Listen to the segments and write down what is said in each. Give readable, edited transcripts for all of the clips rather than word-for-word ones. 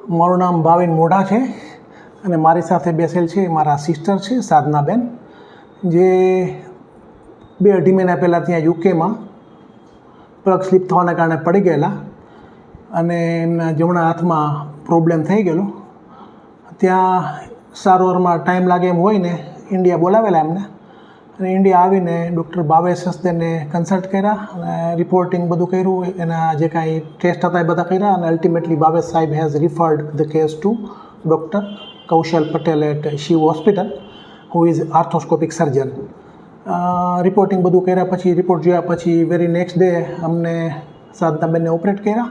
મારું નામ ભાવિન મોઢા છે અને મારી સાથે બેસેલ છે મારા સિસ્ટર છે સાધનાબેન, જે 2-2.5 મહિના પહેલાં ત્યાં યુકેમાં પગ સ્લીપ થવાના કારણે પડી ગયેલા અને એમના જમણા હાથમાં પ્રોબ્લેમ થઈ ગયેલો. ત્યાં સારવારમાં ટાઈમ લાગે એમ હોય ને ઇન્ડિયા બોલાવેલા એમને, અને ઇન્ડિયા આવીને ડૉક્ટર ભાવેશ હસ્તેને કન્સલ્ટ કર્યા અને રિપોર્ટિંગ બધું કર્યું, એના જે કાંઈ ટેસ્ટ હતા એ બધા કર્યા અને અલ્ટિમેટલી ભાવેશ સાહેબ has referred the case to doctor Kaushal Patel at Shiv hospital, who is arthroscopic surgeon. Reporting બધું કર્યા પછી, રિપોર્ટ જોયા પછી વેરી નેક્સ્ટ ડે અમને સાધનાબેનને ઓપરેટ કર્યા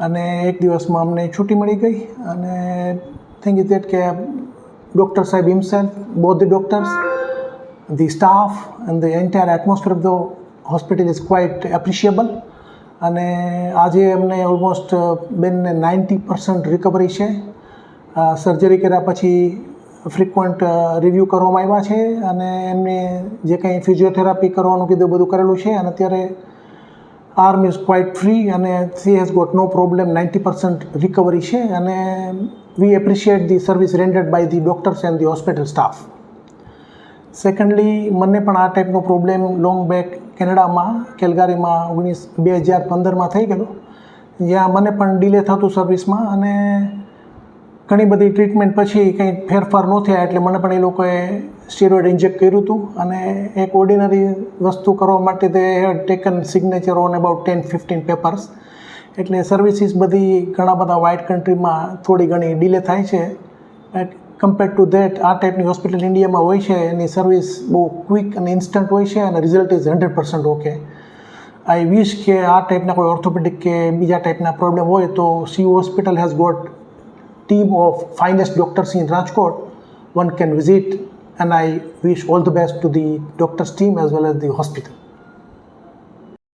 અને એક દિવસમાં અમને છૂટી મળી ગઈ. અને થિંગ ઇઝ દેટ કે ડૉક્ટર સાહેબ himself, both the doctors, the staff and the entire atmosphere of the hospital is quite appreciable. અને આજે અમને ઓલમોસ્ટ બેનને 90% રિકવરી છે. સર્જરી કર્યા પછી ફ્રિકવન્ટ રિવ્યૂ કરવામાં આવ્યા છે અને એમને જે કંઈ ફિઝિયોથેરાપી કરવાનું કીધું બધું કરેલું છે અને અત્યારે આર્મ ઇઝ ક્વાઇટ ફ્રી અને she has got no problem. 90% recovery છે અને we appreciate the service rendered by the doctors and the hospital staff. Secondly, મને પણ આ ટાઈપનો પ્રોબ્લેમ લોંગ બેક કેનેડામાં કેલ્ગારીમાં 2015માં થઈ ગયેલો, જ્યાં મને પણ ડિલે થતું સર્વિસમાં અને ઘણી બધી ટ્રીટમેન્ટ પછી કંઈ ફેરફાર ન થયા એટલે મને પણ એ લોકોએ સ્ટીરોઇડ ઇન્જેક્ટ કર્યું હતું અને એક ઓર્ડિનરી વસ્તુ કરવા માટે તે હેડ taken signature on about 10-15 papers. એટલે સર્વિસીસ બધી ઘણા બધા વાઇડ કન્ટ્રીમાં થોડી ઘણી ડિલે થાય છે. કમ્પેર ટુ ધેટ આ ટાઈપની હોસ્પિટલ ઇન્ડિયામાં હોય છે, એની સર્વિસ બહુ ક્વિક અને ઇન્સ્ટન્ટ હોય છે અને રિઝલ્ટ ઇઝ 100% ઓકે. આઈ વિશ કે આ ટાઈપના કોઈ ઓર્થોપેડિક કે બીજા ટાઈપના પ્રોબ્લેમ હોય તો Shiv hospital has got team of finest doctors in Rajkot. One can visit and I wish all the best to the doctors team as well as the hospital.